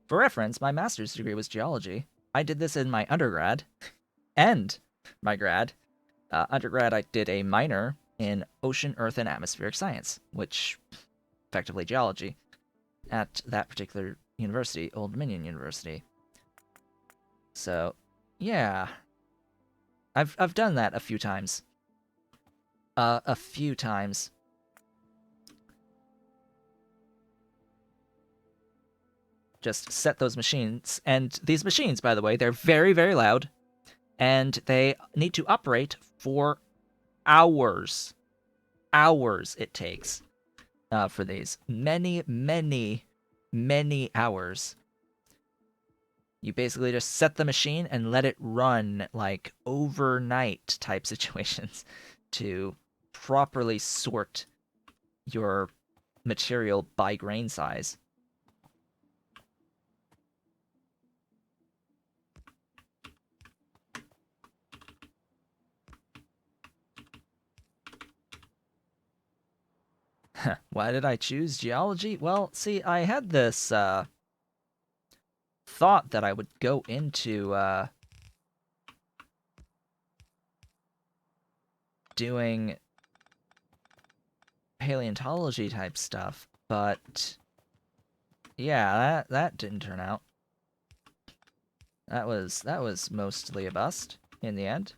For reference, my master's degree was geology. I did this in my undergrad and my grad. Undergrad, I did a minor in ocean, earth, and atmospheric science, which effectively geology, at that particular university, Old Dominion University. So, yeah, I've done that a few times. A few times. Just set those machines, and these machines, by the way, they're very, very loud, and they need to operate for hours. Hours it takes for these. Many, many, many hours. You basically just set the machine and let it run like overnight type situations to properly sort your material by grain size. Why did I choose geology? Well, see, I had this thought that I would go into doing paleontology type stuff, but yeah, that didn't turn out. That was mostly a bust in the end.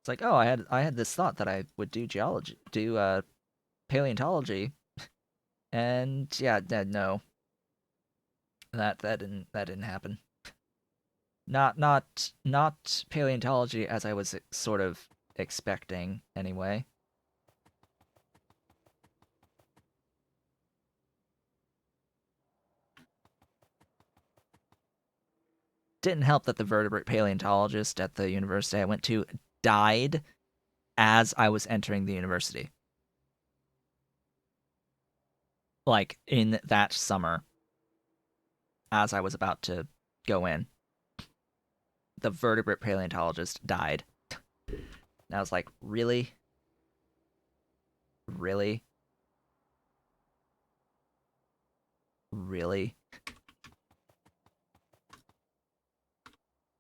It's like, oh, I had this thought that I would do paleontology, and yeah, no, that didn't happen. Not paleontology as I was sort of expecting anyway. Didn't help that the vertebrate paleontologist at the university I went to died as I was entering the university. Like in that summer, as I was about to go in, the vertebrate paleontologist died. And I was like, really? Really? Really?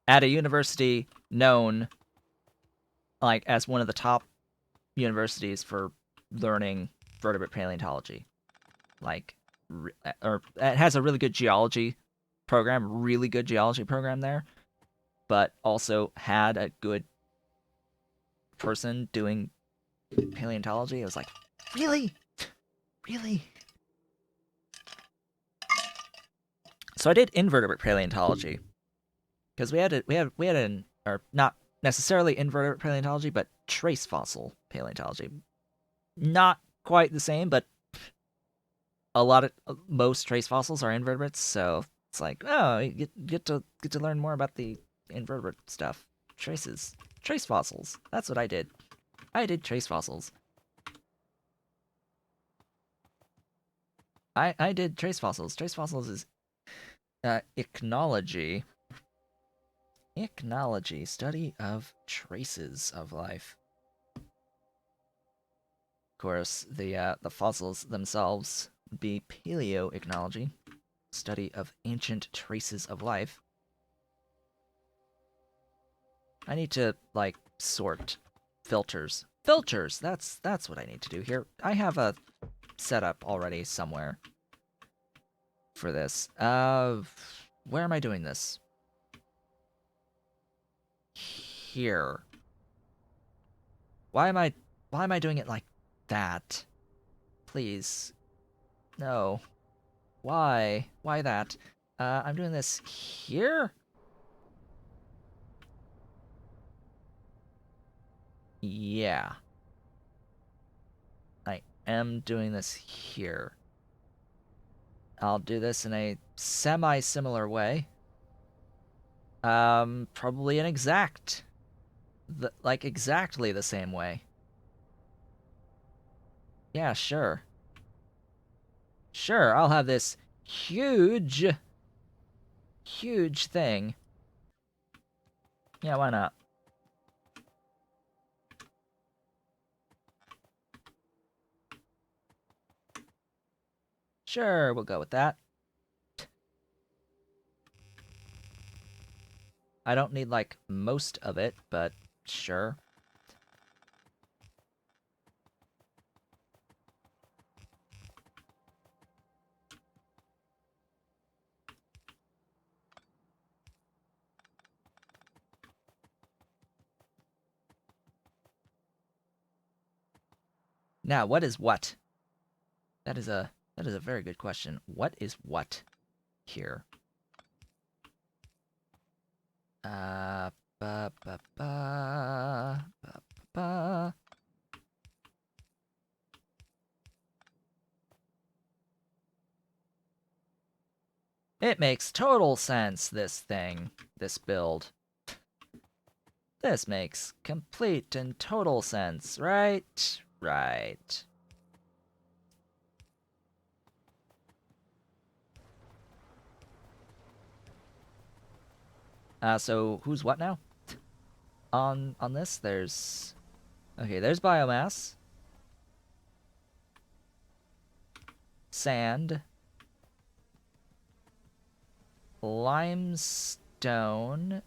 At a university known like as one of the top universities for learning vertebrate paleontology. Like, or it has a really good geology program there, but also had a good person doing paleontology. I was like, really? Really? So I did invertebrate paleontology because we had an or not necessarily invertebrate paleontology, but trace fossil paleontology. Not quite the same, but a lot of most trace fossils are invertebrates, so it's like, oh, you get to learn more about the invertebrate stuff. Trace fossils. That's what I did. I did trace fossils. I did trace fossils. Trace fossils is ichnology. Ichnology, study of traces of life. Of course, the fossils themselves would be paleoichnology, study of ancient traces of life. I need to like sort filters. Filters. That's what I need to do here. I have a setup already somewhere for this. Where am I doing this? Here. Why am I doing it like that? Please. No. Why? Why that? I'm doing this here? Yeah. I am doing this here. I'll do this in a semi-similar way. Probably an like exactly the same way. Yeah, sure. Sure, I'll have this huge, huge thing. Yeah, why not? Sure, we'll go with that. I don't need, like, most of it, but sure. Now, what is what? That is a very good question. What is what here? Ba ba ba ba ba. It makes total sense, this thing, this build. This makes complete and total sense, right? Right. So who's what now? On this, there's... Okay, there's biomass. Sand. Limestone,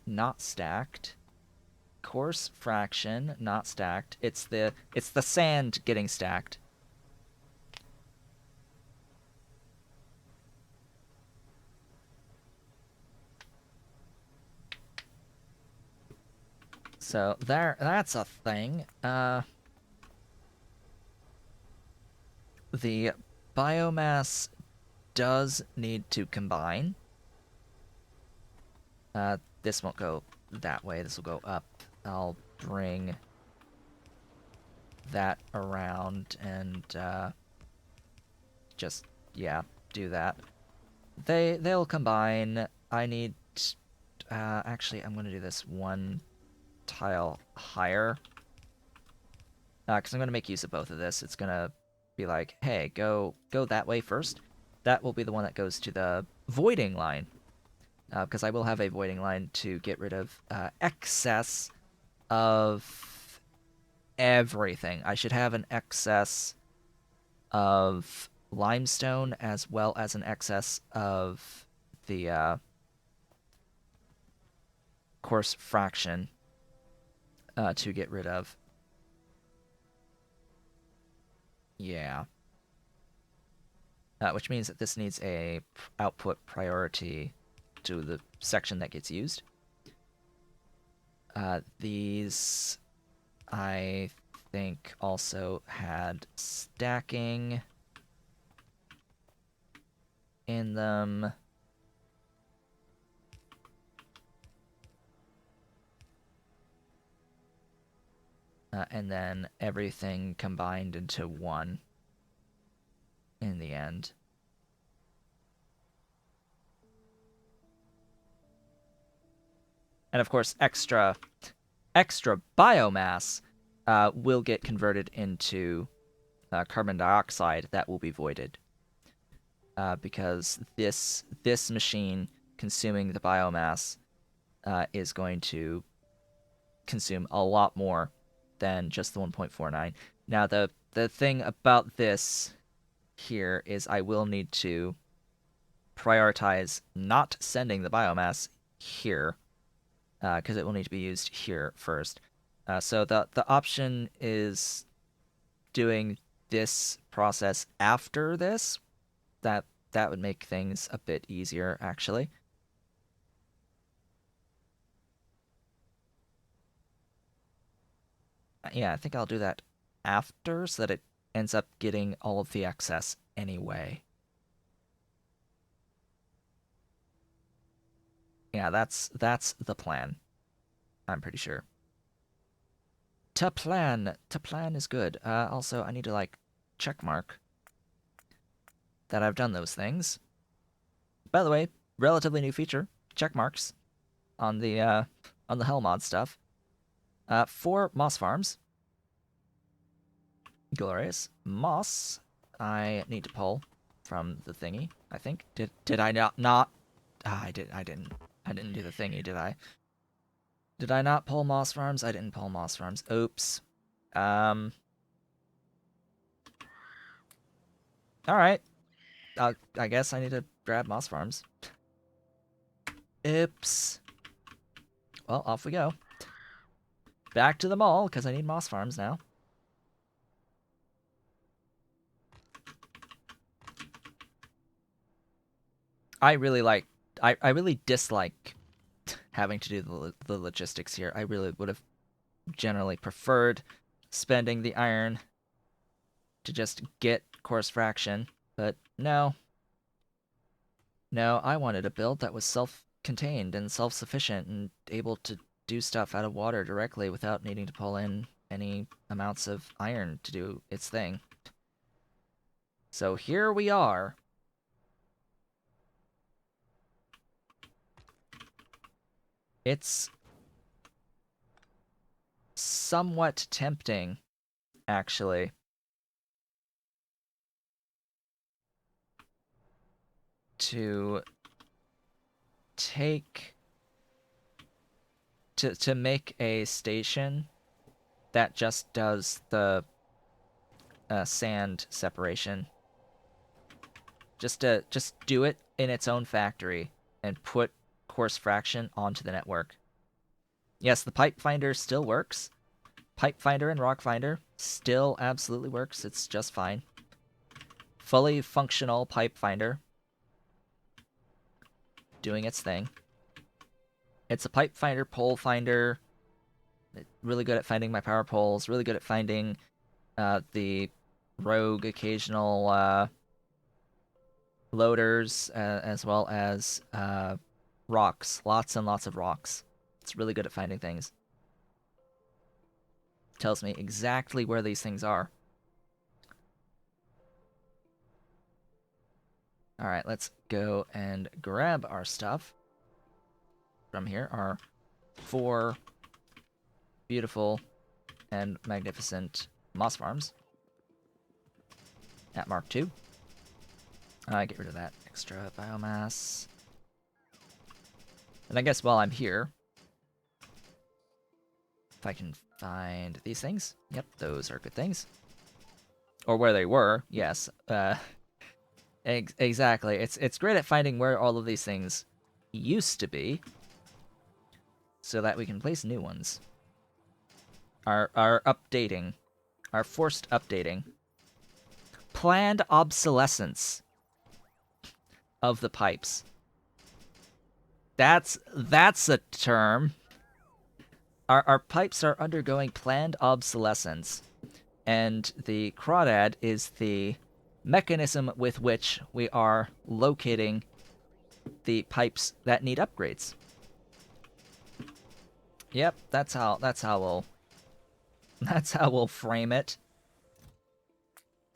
not stacked. Coarse fraction, not stacked. It's the sand getting stacked. So that's a thing. The biomass does need to combine. This won't go that way. This will go up. I'll bring that around and just, yeah, do that. They'll combine. I need... actually, I'm going to do this one tile higher. Because I'm going to make use of both of this. It's going to be like, hey, go that way first. That will be the one that goes to the voiding line. Because I will have a voiding line to get rid of excess of everything. I should have an excess of limestone as well as an excess of the coarse fraction to get rid of. Yeah. Which means that this needs a output priority to the section that gets used. These, I think, also had stacking in them. And then everything combined into one in the end. And of course, extra biomass will get converted into carbon dioxide that will be voided. Because this machine consuming the biomass is going to consume a lot more than just the 1.49. Now, the thing about this here is I will need to prioritize not sending the biomass here, because it will need to be used here first. So the option is doing this process after this. That would make things a bit easier, actually. Yeah, I think I'll do that after so that it ends up getting all of the excess anyway. Yeah, that's the plan. I'm pretty sure. To plan is good. Also, I need to like check mark that I've done those things. By the way, relatively new feature, check marks on the Hellmod stuff. 4 moss farms. Glorious. Moss, I need to pull from the thingy, I think. Did I not? I didn't do the thingy, did I? Did I not pull moss farms? I didn't pull moss farms. Oops. Alright. I guess I need to grab moss farms. Oops. well, off we go. Back to the mall, because I need moss farms now. I really dislike having to do the logistics here. I really would have generally preferred spending the iron to just get coarse fraction, but no. No, I wanted a build that was self-contained and self-sufficient and able to do stuff out of water directly without needing to pull in any amounts of iron to do its thing. So here we are. It's somewhat tempting, actually, to take to make a station that just does the sand separation. Just do it in its own factory and put coarse fraction onto the network. Yes, the pipe finder still works. Pipe finder and rock finder still absolutely works. It's just fine. Fully functional pipe finder doing its thing. It's a pipe finder, pole finder. Really good at finding my power poles. Really good at finding the rogue occasional loaders, as well as rocks. Lots and lots of rocks. It's really good at finding things. Tells me exactly where these things are. Alright, let's go and grab our stuff from here. Our 4 beautiful and magnificent moss farms at Mark II. Get rid of that extra biomass. And I guess while I'm here, if I can find these things. Yep, those are good things. Or where they were, yes. Exactly. It's great at finding where all of these things used to be, so that we can place new ones. Our updating. Our forced updating. Planned obsolescence of the pipes. That's a term. Our pipes are undergoing planned obsolescence, and the crawdad is the mechanism with which we are locating the pipes that need upgrades. Yep, that's how we'll frame it.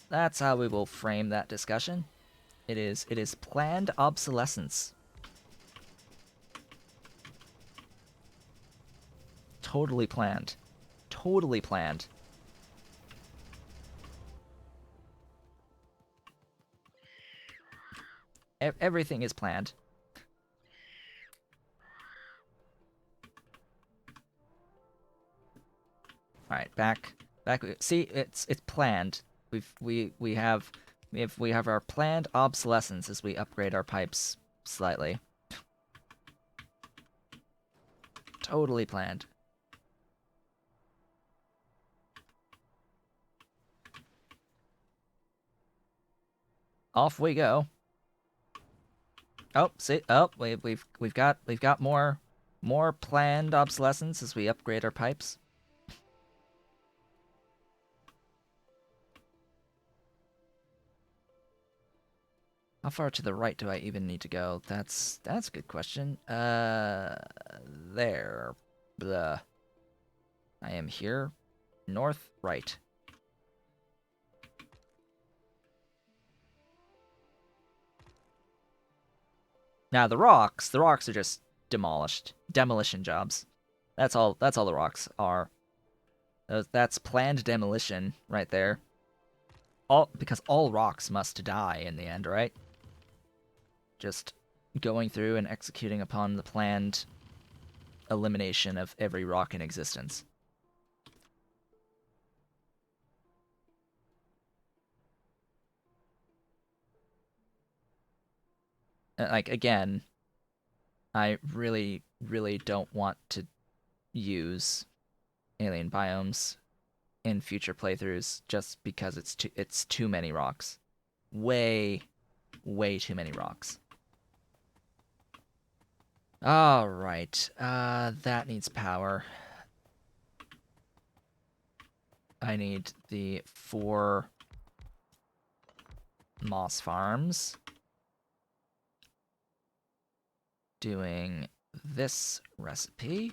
That's how we will frame that discussion. It is planned obsolescence. Totally planned. Totally planned. Everything is planned. All right, back. See, it's planned. We have our planned obsolescence as we upgrade our pipes slightly. Totally planned. Off we go. Oh, see, oh, we've got more planned obsolescence as we upgrade our pipes. How far to the right do I even need to go? That's a good question. There. Blah. I am here. North, right. Now the rocks are just demolished. Demolition jobs. That's all the rocks are. That's planned demolition right there. Because all rocks must die in the end, right? Just going through and executing upon the planned elimination of every rock in existence. Like, again, I really don't want to use alien biomes in future playthroughs just because it's too many rocks. Way too many rocks. All right. That needs power. I need the 4 moss farms. Doing this recipe.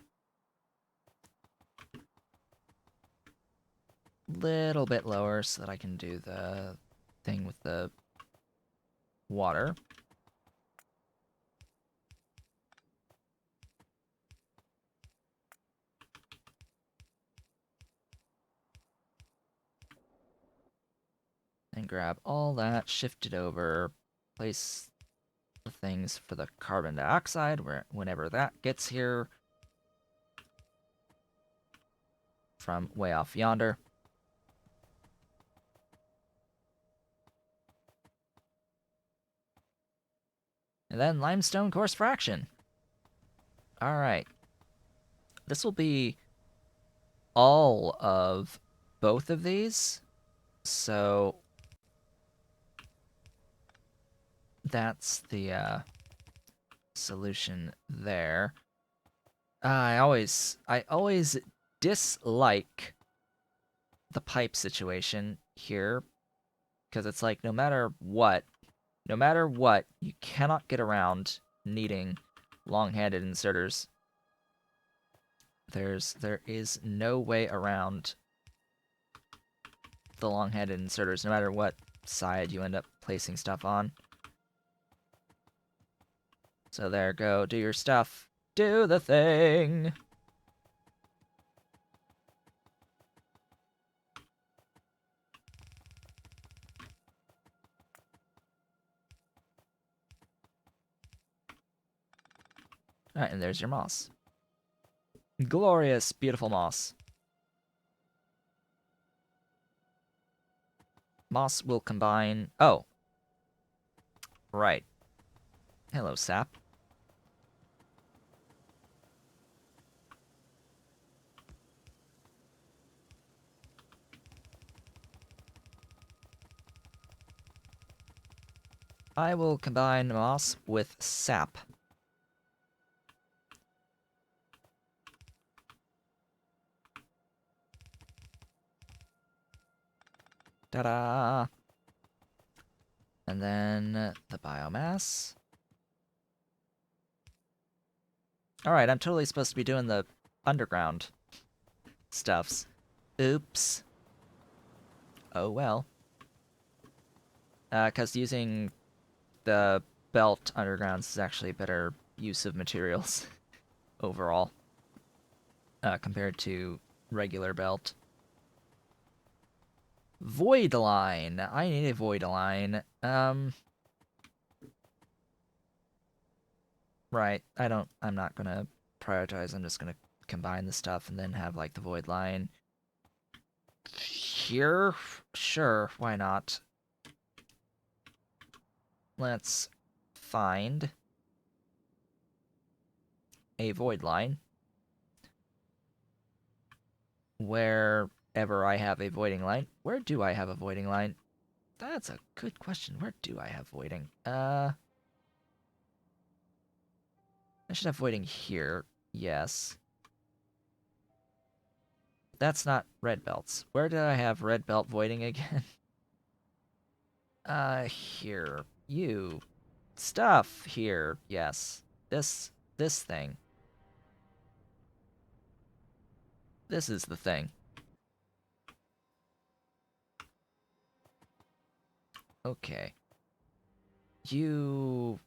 Little bit lower so that I can do the thing with the water. And grab all that, shift it over, place the things for the carbon dioxide whenever that gets here from way off yonder. And then limestone coarse fraction. All right. This will be all of both of these. So that's the solution there. I always dislike the pipe situation here because it's like no matter what, you cannot get around needing long-handed inserters. There is no way around the long-handed inserters, no matter what side you end up placing stuff on. So there, go, do your stuff. Do the thing! Alright, and there's your moss. Glorious, beautiful moss. Moss will combine... Oh. Right. Hello, sap. I will combine moss with sap. Ta-da! And then the biomass. Alright, I'm totally supposed to be doing the underground stuffs. Oops. Oh well. Because using the belt undergrounds is actually a better use of materials overall compared to regular belt. Void line. I need a void line. Right. I'm not gonna prioritize. I'm just gonna combine the stuff and then have like the void line here. Sure, why not? Let's find a void line wherever I have a voiding line. Where do I have a voiding line? That's a good question. Where do I have voiding? I should have voiding here. Yes. That's not red belts. Where did I have red belt voiding again? Here. You. Stuff here. Yes. This thing. This is the thing. Okay. You...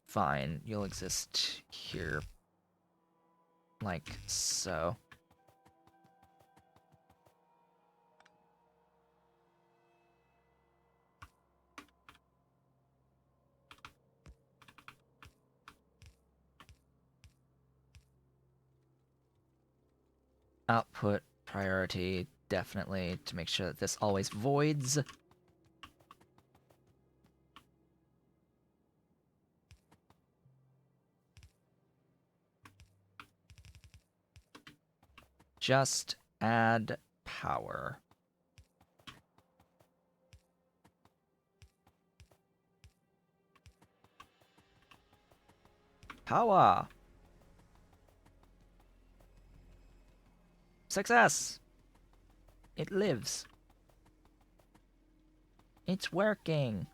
Fine. You'll exist here. Like so. Output priority, definitely, to make sure that this always voids. just add power. Power! Success! It lives. It's working.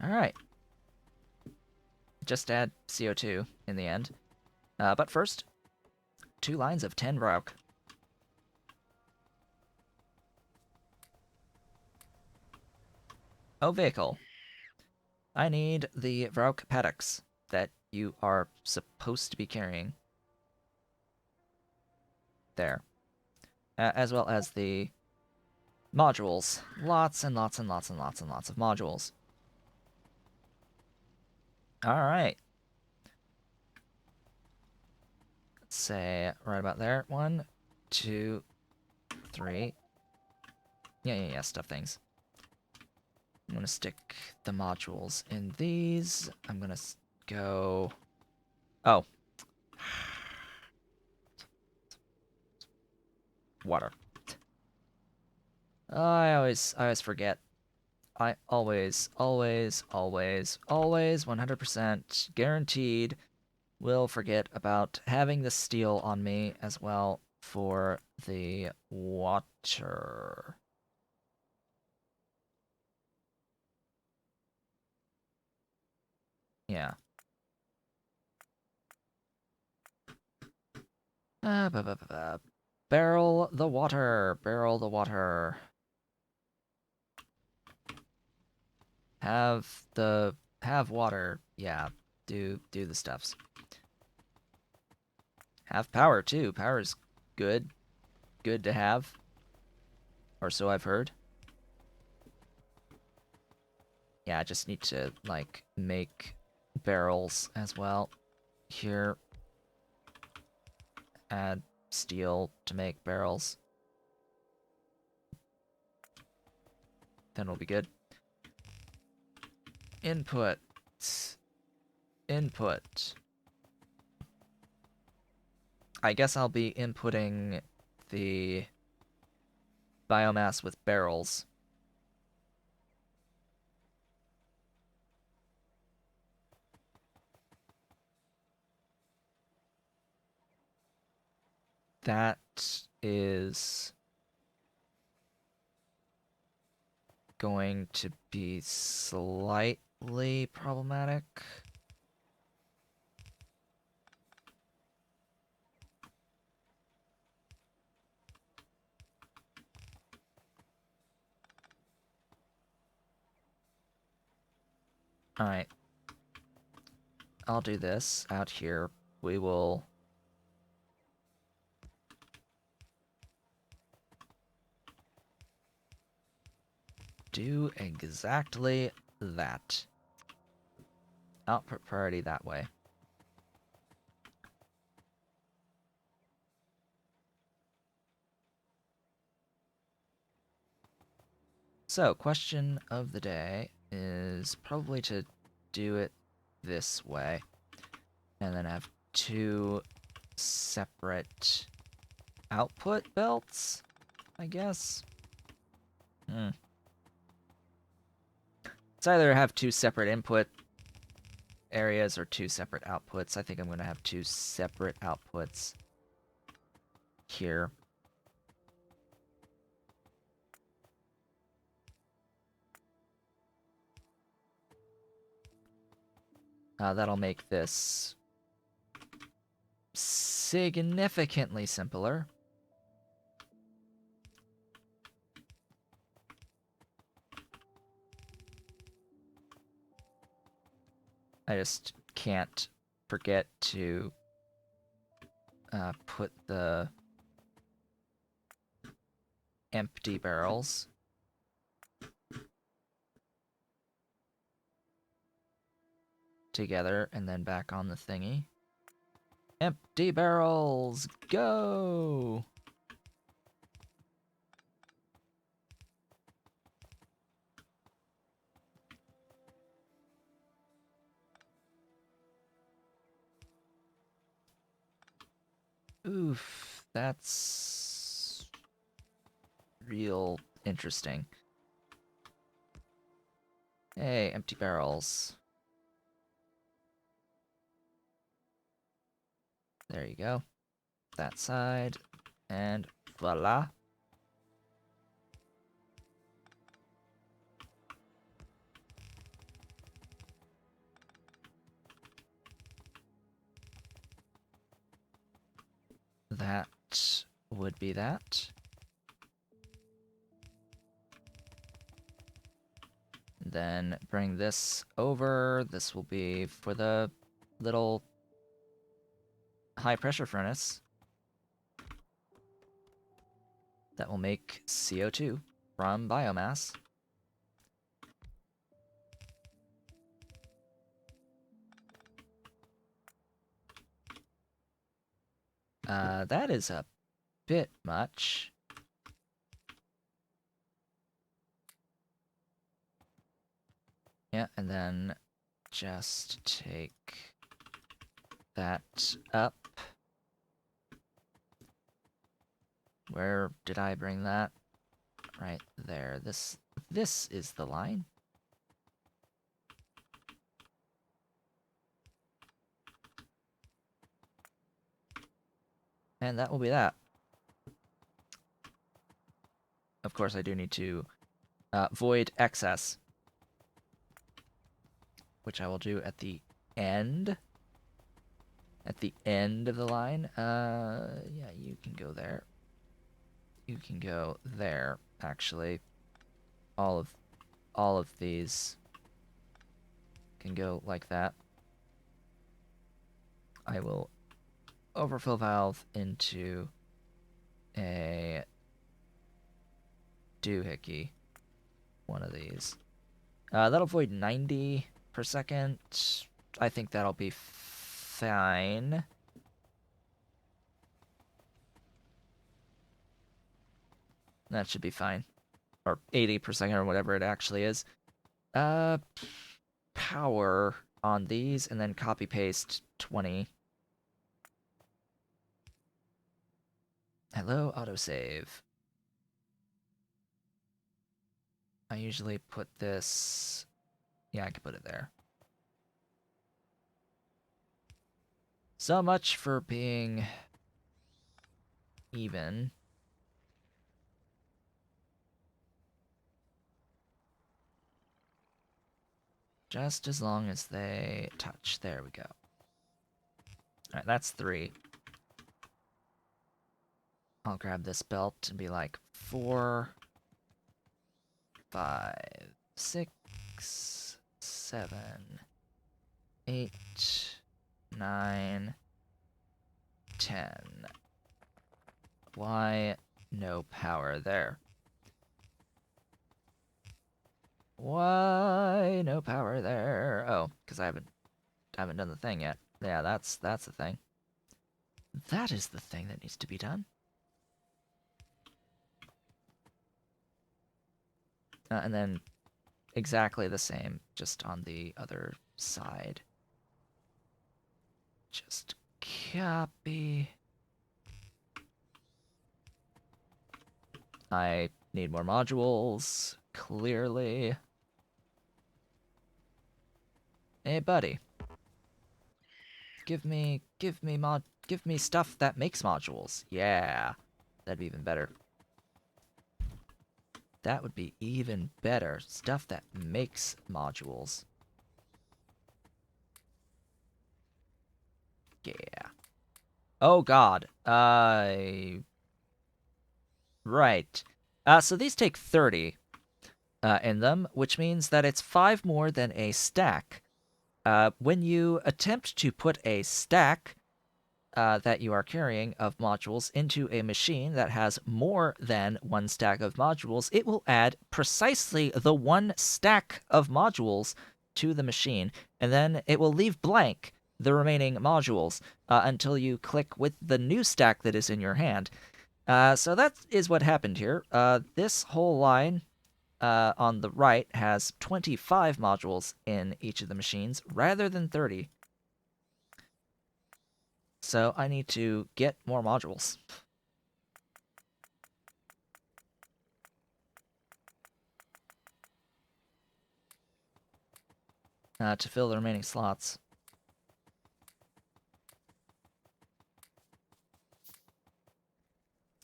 Alright. Just add CO2 in the end. But first, 2 lines of 10 Vrauk. Oh, vehicle. I need the Vrauk paddocks that you are supposed to be carrying. There. As well as the modules. Lots and lots and lots and lots and lots of modules. Alright. Let's say right about there. 1, 2, 3. Yeah, stuff things. I'm gonna stick the modules in these. I'm gonna go... Oh. Water. I always forget. I always, 100% guaranteed will forget about having the steel on me as well for the water. Yeah. Barrel the water. Barrel the water. Have water. Yeah. Do the stuffs. Have power too. Power is good. Good to have. Or so I've heard. Yeah, I just need to, like, make barrels as well. Here. Add steel to make barrels. Then we'll be good. Input. Input. I guess I'll be inputting the biomass with barrels. That is going to be slightly problematic. Alright. I'll do this out here. We will... do exactly that. Output priority that way. So, question of the day is probably to do it this way. And then have 2 separate output belts, I guess? It's either have 2 separate input areas or 2 separate outputs. I think I'm going to have 2 separate outputs here. That'll make this significantly simpler. I just can't forget to put the empty barrels together and then back on the thingy. Empty barrels, go! Oof, that's real interesting. Hey, empty barrels. There you go. That side. And voila. That would be that. Then bring this over. This will be for the little high pressure furnace that will make CO2 from biomass. That is a bit much. Yeah, and then just take that up. Where did I bring that? Right there. This is the line. And that will be that. Of course, I do need to void excess, which I will do at the end. At the end of the line. Yeah, you can go there. You can go there, actually. All of these can go like that. I will overfill valve into a doohickey. One of these. That'll void 90 per second. I think that'll be fine. That should be fine. Or 80 per second or whatever it actually is. Power on these and then copy paste 20. Hello, autosave. I usually put this... Yeah, I can put it there. So much for being even. Just as long as they touch. There we go. Alright, that's 3. I'll grab this belt and be like 4, 5, 6, 7, 8, 9, 10. Why no power there? Why no power there? Oh, because I haven't done the thing yet. Yeah, that's the thing. That is the thing that needs to be done. And then exactly the same, just on the other side. Just copy. I need more modules, clearly. Hey, buddy. Give me stuff that makes modules. Yeah, that'd be even better. That would be even better. Stuff that makes modules. Yeah. Oh god. Right. So these take 30 in them, which means that it's 5 more than a stack. When you attempt to put a stack that you are carrying of modules into a machine that has more than 1 stack of modules, it will add precisely the 1 stack of modules to the machine, and then it will leave blank the remaining modules until you click with the new stack that is in your hand. So that is what happened here. This whole line on the right has 25 modules in each of the machines rather than 30. So I need to get more modules. To fill the remaining slots.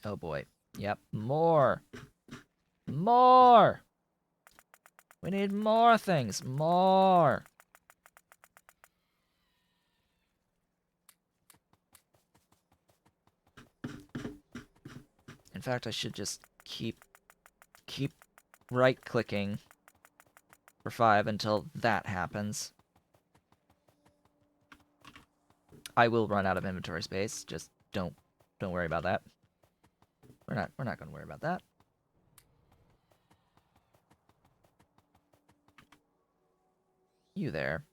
Oh boy. Yep, more! More! We need more things! More! In fact, I should just keep right-clicking for 5 until that happens. I will run out of inventory space. Just don't worry about that. We're not going to worry about that. You there.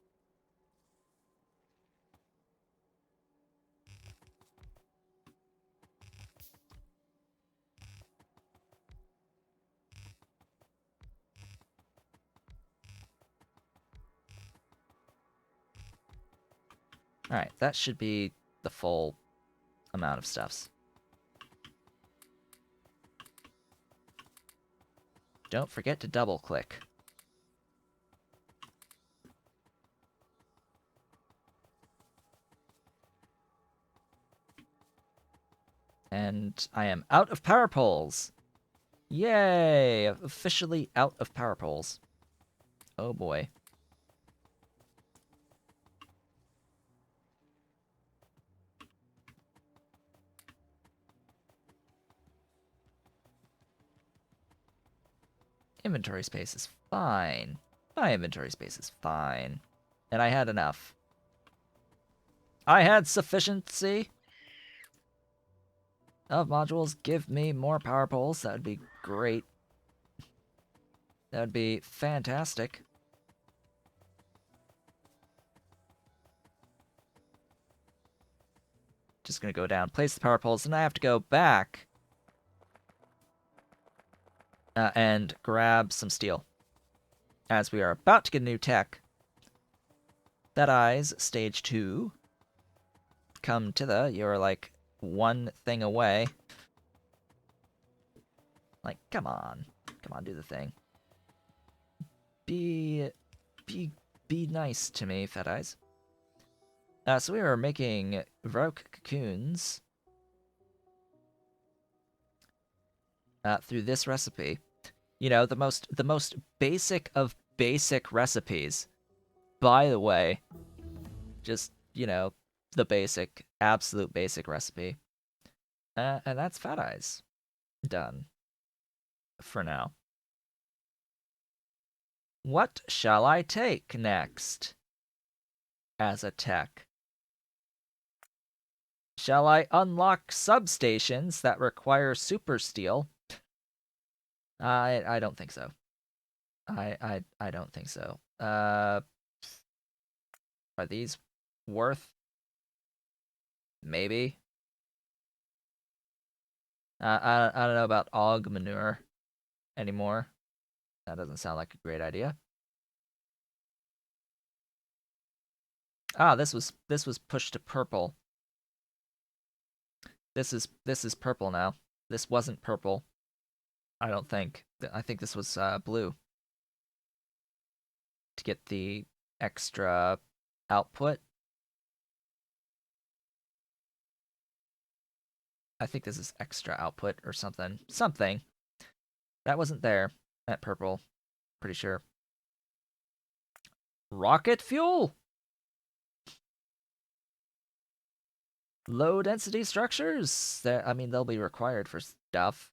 Alright, that should be the full amount of stuffs. Don't forget to double-click. And I am out of power poles. Yay! Officially out of power poles. Oh boy. Inventory space is fine. My inventory space is fine. And I had enough. I had sufficiency of modules. Give me more power poles. That would be great. That would be fantastic. Just gonna go down, place the power poles, and I have to go back and grab some steel. As we are about to get a new tech. That Eyes, Stage 2. Come to the, you're like one thing away. Like, come on. Come on, do the thing. Be nice to me, Fat Eyes. So we are making Vrauk cocoons through this recipe. You know, the most basic of basic recipes. By the way, just, you know, the basic, absolute basic recipe. And that's Fat Eyes. Done. For now. What shall I take next? As a tech. Shall I unlock substations that require super steel? I don't think so. I don't think so. Are these worth? Maybe. I don't know about og manure anymore. That doesn't sound like a great idea. Ah, this was pushed to purple. This is purple now. This wasn't purple. I don't think. I think this was blue. To get the extra output. I think this is extra output or something. Something. That wasn't there. That purple. Pretty sure. Rocket fuel? Low density structures? I mean, they'll be required for stuff.